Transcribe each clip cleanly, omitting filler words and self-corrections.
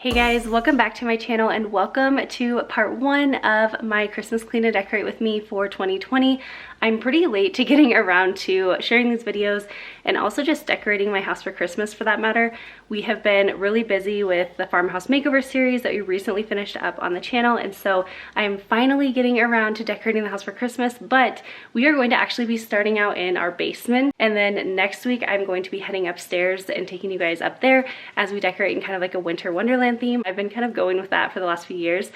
Hey guys, welcome back to my channel and welcome to part one of my Christmas Clean and Decorate with me for 2020. I'm pretty late to getting around to sharing these videos and also just decorating my house for Christmas for that matter. We have been really busy with the farmhouse makeover series that we recently finished up on the channel, and so I'm finally getting around to decorating the house for Christmas, but we are going to actually be starting out in our basement, and then next week I'm going to be heading upstairs and taking you guys up there as we decorate in kind of like a winter wonderland theme. I've been kind of going with that for the last few years.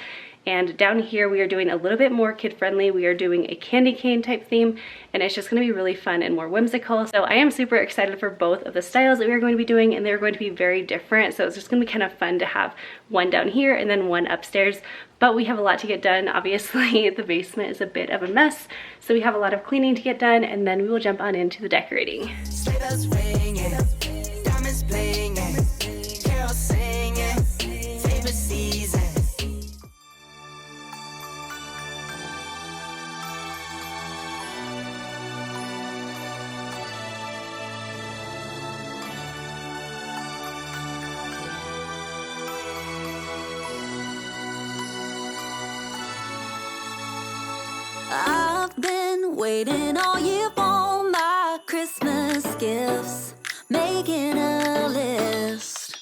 And down here we are doing a little bit more kid-friendly. We are doing a candy cane type theme, and it's just gonna be really fun and more whimsical. So I am super excited for both of the styles that we are going to be doing, and they're going to be very different. So it's just gonna be kind of fun to have one down here and then one upstairs. But we have a lot to get done. Obviously, the basement is a bit of a mess. So we have a lot of cleaning to get done, and then we will jump on into the decorating. I've been waiting all year for my Christmas gifts, making a list.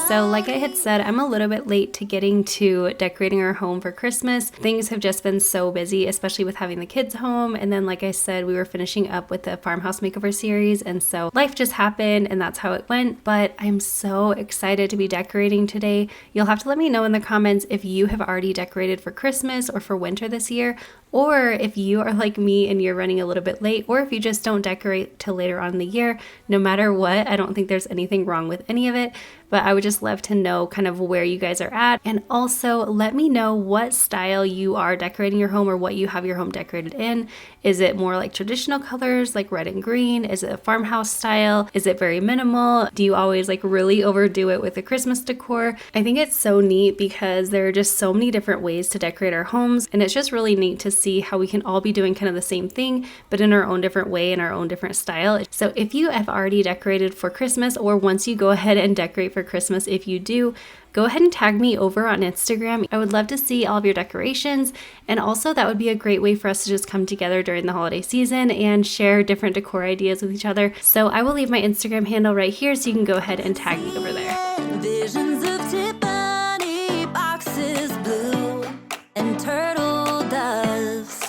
So like I had said, I'm a little bit late to getting to decorating our home for Christmas. Things have just been so busy, especially with having the kids home. And then like I said, we were finishing up with the farmhouse makeover series. And so life just happened and that's how it went. But I'm so excited to be decorating today. You'll have to let me know in the comments if you have already decorated for Christmas or for winter this year, or if you are like me and you're running a little bit late, or if you just don't decorate till later on in the year. No matter what, I don't think there's anything wrong with any of it, but I would just love to know kind of where you guys are at. And also let me know what style you are decorating your home or what you have your home decorated in. Is it more like traditional colors like red and green? Is it a farmhouse style? Is it very minimal? Do you always like really overdo it with the Christmas decor? I think it's so neat because there are just so many different ways to decorate our homes, and it's just really neat to see how we can all be doing kind of the same thing but in our own different way, in our own different style. So if you have already decorated for Christmas, or once you go ahead and decorate for Christmas, if you do, go ahead and tag me over on Instagram. I would love to see all of your decorations, and also that would be a great way for us to just come together during the holiday season and share different decor ideas with each other. So I will leave my Instagram handle right here so you can go ahead and tag me over there. Visions of Tiffany boxes, blue and turtle doves,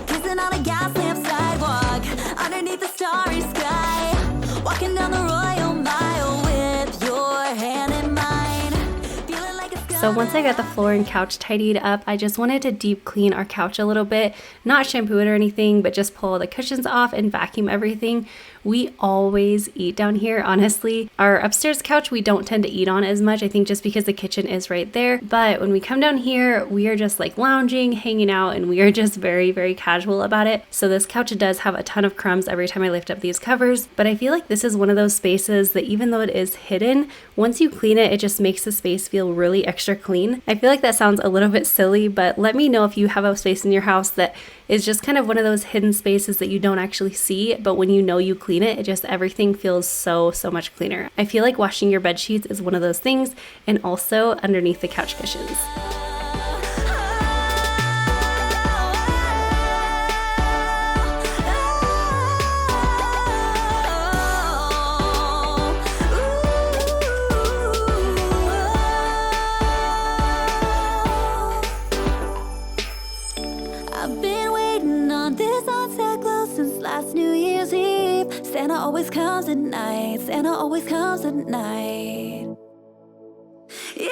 kissing on a gas lamp sidewalk underneath the starry sky, walking down the Royal Mile with your hand in mine, feeling like it's So once I got the floor and couch tidied up, I just wanted to deep clean our couch a little bit, not shampoo it or anything, but just pull the cushions off and vacuum everything. We always eat down here, honestly. Our upstairs couch we don't tend to eat on as much, I think just because the kitchen is right there. But when we come down here, we are just like lounging, hanging out, and we are just very, very casual about it. So this couch does have a ton of crumbs every time I lift up these covers, but I feel like this is one of those spaces that even though it is hidden, once you clean it, it just makes the space feel really extra clean. I feel like that sounds a little bit silly, but let me know if you have a space in your house that is just kind of one of those hidden spaces that you don't actually see, but when you know you clean it, just everything feels so much cleaner. I feel like washing your bed sheets is one of those things, and also underneath the couch cushions. I've been waiting on this on Santa Claus since last New Year's Eve. Santa always comes at night. Santa always comes at night. Yeah.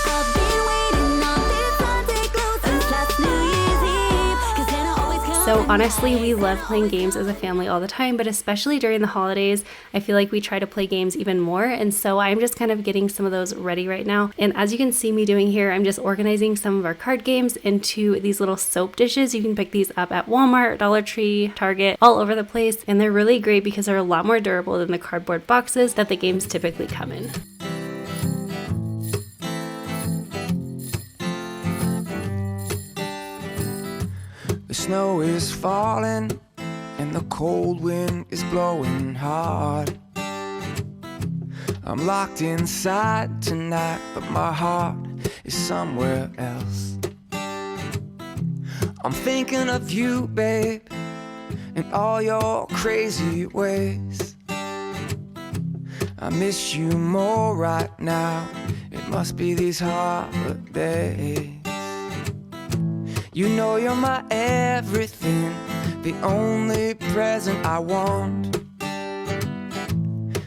I've been waiting on this Santa Claus since last New Year's Eve. 'Cause Santa always comes. So honestly, we love playing games as a family all the time, but especially during the holidays, I feel like we try to play games even more. And so I'm just kind of getting some of those ready right now. And as you can see me doing here, I'm just organizing some of our card games into these little soap dishes. You can pick these up at Walmart, Dollar Tree, Target, all over the place. And they're really great because they're a lot more durable than the cardboard boxes that the games typically come in. The snow is falling and the cold wind is blowing hard. I'm locked inside tonight, but my heart is somewhere else. I'm thinking of you, babe, and all your crazy ways. I miss you more right now. It must be these holidays. You know you're my everything, the only present I want.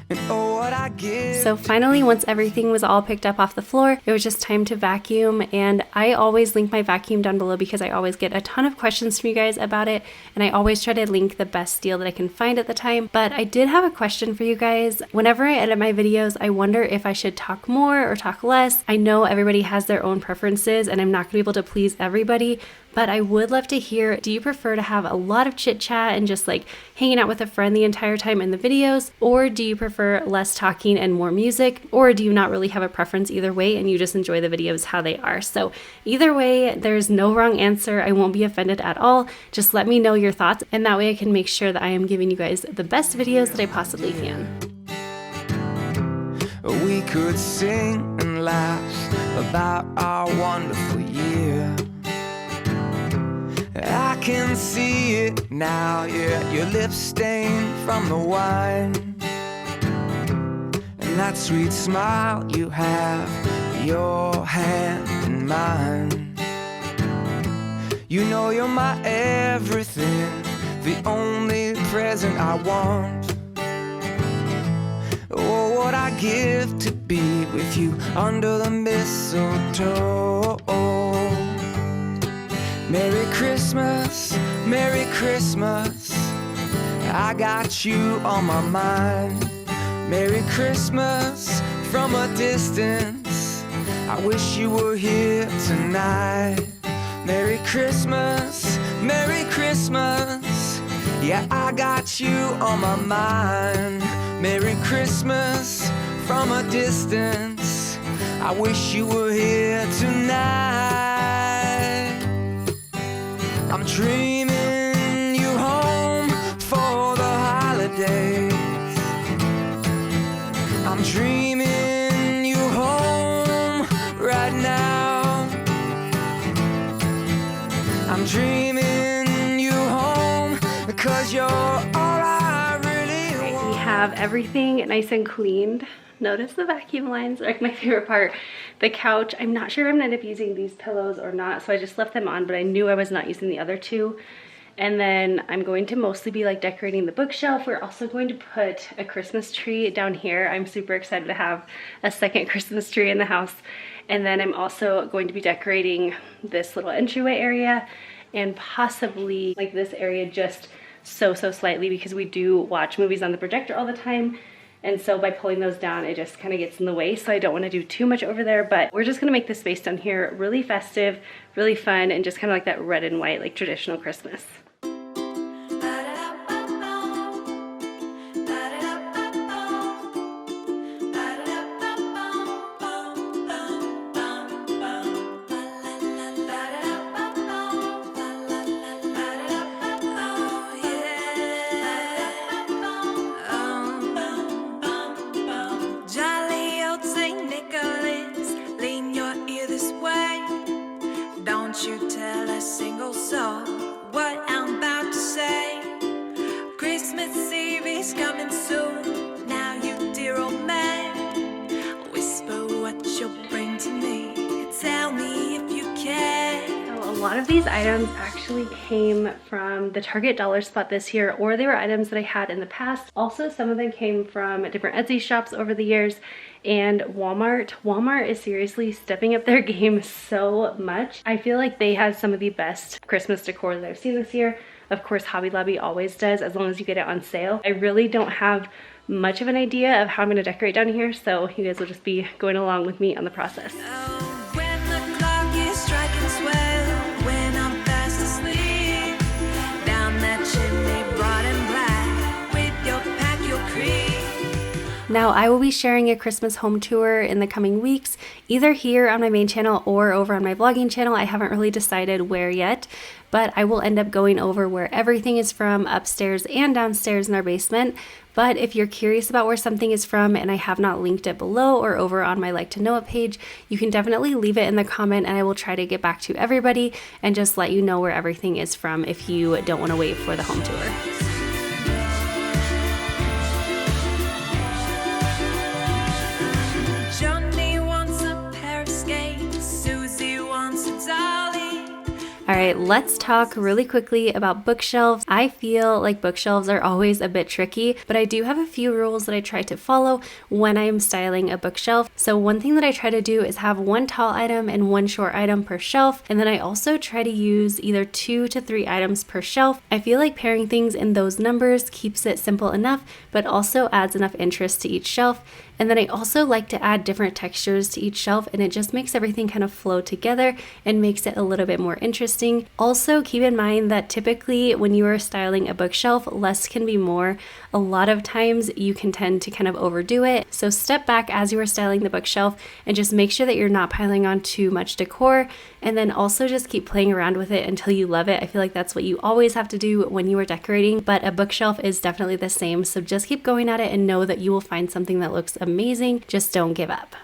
And oh, what I give. So finally, once everything was all picked up off the floor, it was just time to vacuum. And I always link my vacuum down below because I always get a ton of questions from you guys about it. And I always try to link the best deal that I can find at the time. But I did have a question for you guys. Whenever I edit my videos, I wonder if I should talk more or talk less. I know everybody has their own preferences and I'm not gonna be able to please everybody, but I would love to hear, do you prefer to have a lot of chit chat and just like hanging out with a friend the entire time in the videos? Or do you prefer less talking and more music? Or do you not really have a preference either way and you just enjoy the videos how they are? So either way, there's no wrong answer. I won't be offended at all. Just let me know your thoughts and that way I can make sure that I am giving you guys the best videos that I possibly can. We could sing and laugh about our wonderful year. I can see it now, yeah, your lips stained from the wine. And that sweet smile you have, your hand in mine. You know you're my everything, the only present I want. Oh, what I give to be with you under the mistletoe. Merry Christmas, Merry Christmas, I got you on my mind. Merry Christmas from a distance, I wish you were here tonight. Merry Christmas, Merry Christmas, yeah, I got you on my mind. Merry Christmas from a distance, I wish you were here tonight. I'm dreaming you home for the holidays. I'm dreaming you home right now. I'm dreaming you home because you're all I really want. We have everything nice and cleaned. Notice the vacuum lines are like my favorite part. The couch, I'm not sure if I'm gonna end up using these pillows or not, so I just left them on, but I knew I was not using the other two. And then I'm going to mostly be like decorating the bookshelf. We're also going to put a Christmas tree down here. I'm super excited to have a second Christmas tree in the house. And then I'm also going to be decorating this little entryway area and possibly like this area just so slightly because we do watch movies on the projector all the time. And so by pulling those down, it just kind of gets in the way. So I don't want to do too much over there, but we're just going to make the space down here really festive, really fun, and just kind of like that red and white, like traditional Christmas. You tell a single soul what I'm about to say. Christmas Eve is coming soon. Now you dear old man, whisper what you'll bring to me. Tell me if you can. So a lot of these items actually came from the Target dollar spot this year, or they were items that I had in the past. Also, some of them came from different Etsy shops over the years. And Walmart. Walmart is seriously stepping up their game so much. I feel like they have some of the best Christmas decor that I've seen this year. Of course, Hobby Lobby always does, as long as you get it on sale. I really don't have much of an idea of how I'm gonna decorate down here, so you guys will just be going along with me on the process. When the clock is striking 12, when I'm fast asleep, down that chimney broad and black, with your pack, your creep. Now, I will be sharing a Christmas home tour in the coming weeks, either here on my main channel or over on my vlogging channel. I haven't really decided where yet, but I will end up going over where everything is from upstairs and downstairs in our basement. But if you're curious about where something is from and I have not linked it below or over on my Like to Know It page, you can definitely leave it in the comment and I will try to get back to everybody and just let you know where everything is from if you don't want to wait for the home tour. All right, let's talk really quickly about bookshelves. I feel like bookshelves are always a bit tricky, but I do have a few rules that I try to follow when I'm styling a bookshelf. So one thing that I try to do is have one tall item and one short item per shelf. And then I also try to use either 2 to 3 items per shelf. I feel like pairing things in those numbers keeps it simple enough, but also adds enough interest to each shelf. And then I also like to add different textures to each shelf, and it just makes everything kind of flow together and makes it a little bit more interesting. Also, keep in mind that typically when you are styling a bookshelf, less can be more. A lot of times you can tend to kind of overdo it. So step back as you are styling the bookshelf and just make sure that you're not piling on too much decor. And then also just keep playing around with it until you love it. I feel like that's what you always have to do when you are decorating, but a bookshelf is definitely the same. So just keep going at it and know that you will find something that looks amazing. Just don't give up.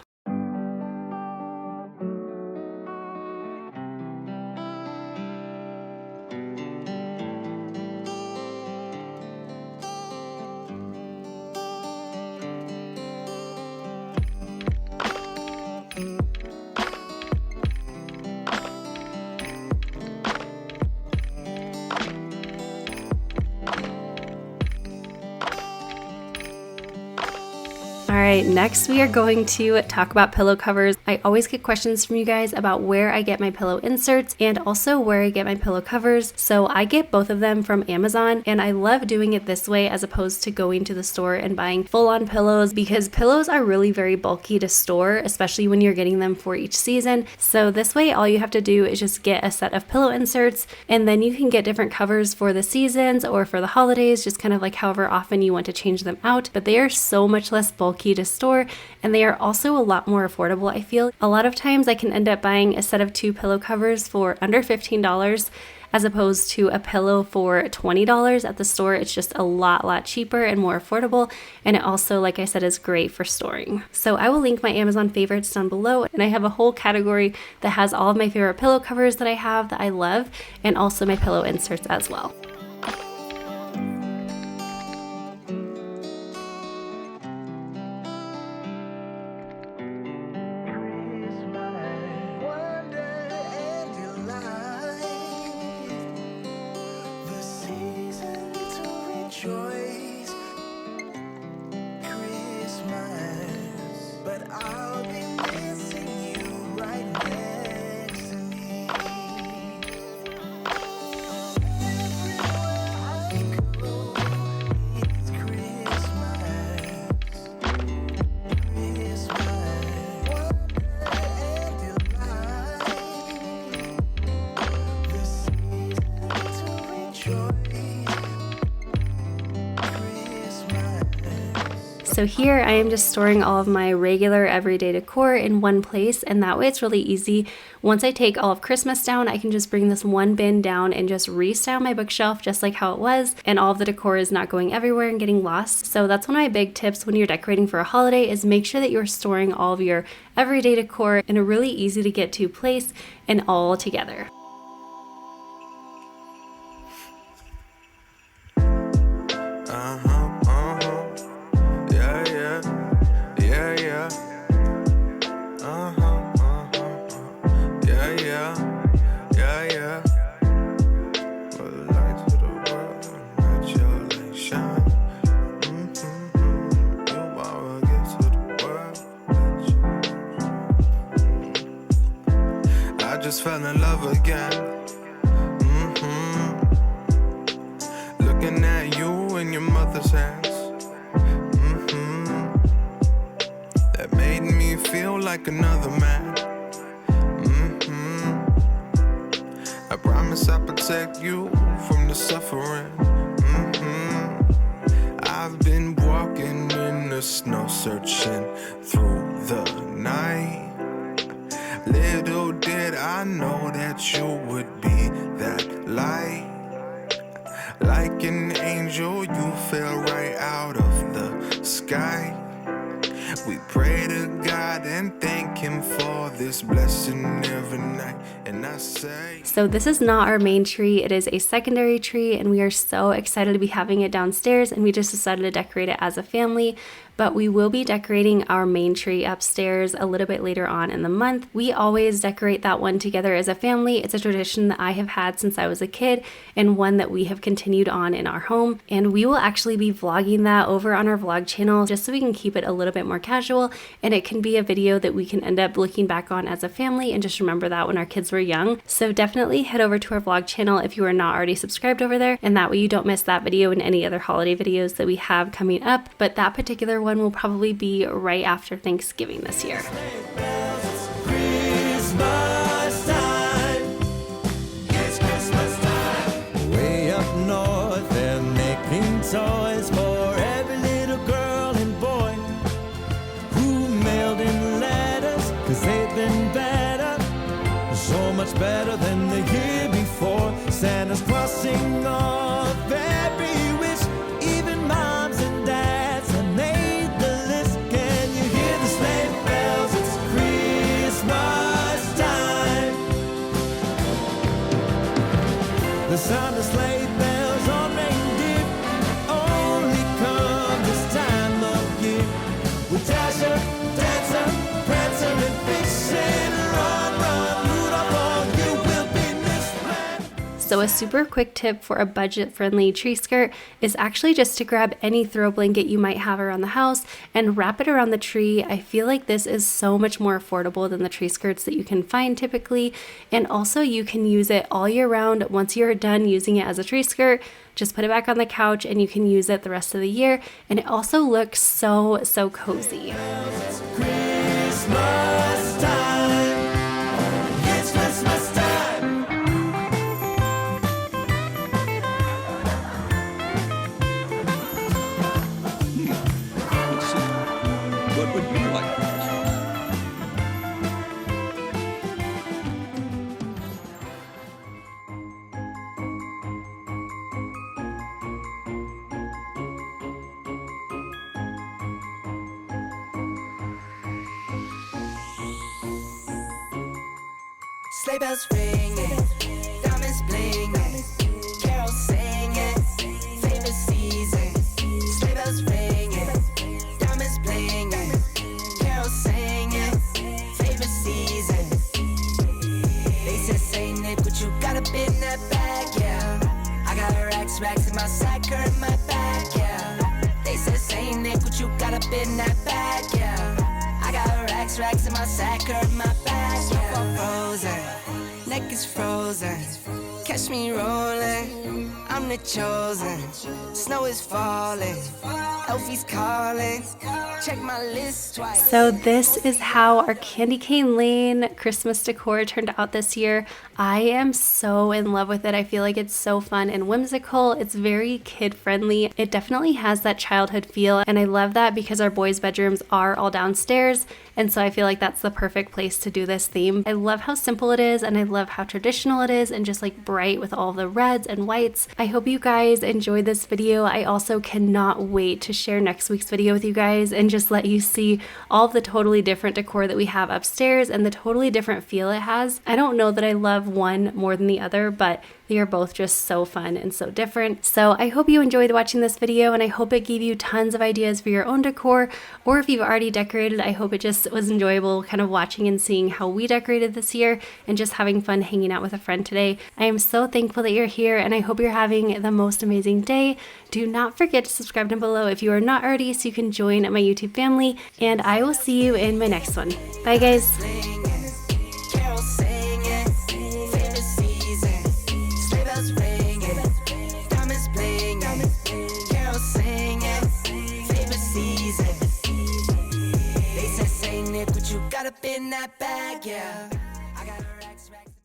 All right, next we are going to talk about pillow covers. I always get questions from you guys about where I get my pillow inserts and also where I get my pillow covers. So I get both of them from Amazon, and I love doing it this way as opposed to going to the store and buying full-on pillows, because pillows are really very bulky to store, especially when you're getting them for each season. So this way, all you have to do is just get a set of pillow inserts, and then you can get different covers for the seasons or for the holidays, just kind of like however often you want to change them out. But they are so much less bulky to store, and they are also a lot more affordable. I feel a lot of times I can end up buying a set of 2 pillow covers for under $15 as opposed to a pillow for $20 at the store. It's just a lot cheaper and more affordable, and it also, like I said, is great for storing. So I will link my Amazon favorites down below, and I have a whole category that has all of my favorite pillow covers that I have that I love, and also my pillow inserts as well. So here I am just storing all of my regular everyday decor in one place, and that way it's really easy. Once I take all of Christmas down, I can just bring this one bin down and just restyle my bookshelf just like how it was, and all of the decor is not going everywhere and getting lost. So that's one of my big tips when you're decorating for a holiday, is make sure that you're storing all of your everyday decor in a really easy to get to place and all together. Just fell in love again. Looking at you in your mother's hands. That made me feel like another man. I promise I'll protect you from the suffering. I've been walking in the there's no searching through the night. Little did I know that you would be that light. Like an angel, you fell right out of the sky. We pray to God and thank Him for this blessing every night. And I say, so this is not our main tree, it is a secondary tree, and we are so excited to be having it downstairs, and we just decided to decorate it as a family. But we will be decorating our main tree upstairs a little bit later on in the month. We always decorate that one together as a family. It's a tradition that I have had since I was a kid, and one that we have continued on in our home. And we will actually be vlogging that over on our vlog channel just so we can keep it a little bit more casual, and it can be a video that we can end up looking back on as a family and just remember that when our kids were young. So definitely head over to our vlog channel if you are not already subscribed over there, and that way you don't miss that video and any other holiday videos that we have coming up. But that particular one will probably be right after Thanksgiving this year. Christmas time. It's Christmas time. Way up north, they're making toys for every little girl and boy who mailed in letters, 'cause they've been better, so much better than the year before. Santa's crossing off every wish, even moms and dads have made the list. Can you hear the sleigh bells? It's Christmas time. The sound of sleigh bells on reindeer only come this time of year. With Dasher, Dancer, Prancer, and Vixen, run, run, Rudolph, all you will be missed. So a super quick tip for a budget-friendly tree skirt is actually just to grab any throw blanket you might have around the house and wrap it around the tree. I feel like this is so much more affordable than the tree skirts that you can find typically, and also you can use it all year round. Once you're done using it as a tree skirt, just put it back on the couch and you can use it the rest of the year, and it also looks so cozy. Christmas time. It's Christmas time. What would you like? Sleigh bells ringing, diamonds blinging, carols singing, favorite season. Sleigh bells ringing, diamonds blinging, carols singing, favorite season. They said, "Say Nick, what you got up in that bag?" Yeah, I got racks in my sack or in my bag. Yeah, they said, "Say Nick, what you got up in that bag?" Yeah, I got racks in my sack or in my bag. Yeah, frozen. Neck is frozen, catch me rolling, I'm the chosen, snow is falling, Elfie's calling, check my list twice. So this is how our Candy Cane Lane Christmas decor turned out this year. I am so in love with it. I feel like it's so fun and whimsical. It's very kid friendly. It definitely has that childhood feel, and I love that because our boys' bedrooms are all downstairs, and so I feel like that's the perfect place to do this theme. I love how simple it is, and I love how traditional it is, and just like bright with all the reds and whites. I hope you guys enjoyed this video. I also cannot wait to share next week's video with you guys and just let you see all of the totally different decor that we have upstairs and the totally different feel it has. I don't know that I love one more than the other, but they are both just so fun and so different. So I hope you enjoyed watching this video, and I hope it gave you tons of ideas for your own decor, or if you've already decorated, I hope it just was enjoyable kind of watching and seeing how we decorated this year and just having fun hanging out with a friend today. I am so thankful that you're here, and I hope you're having the most amazing day. Do not forget to subscribe down below if you are not already so you can join my YouTube family, and I will see you in my next one. Bye guys.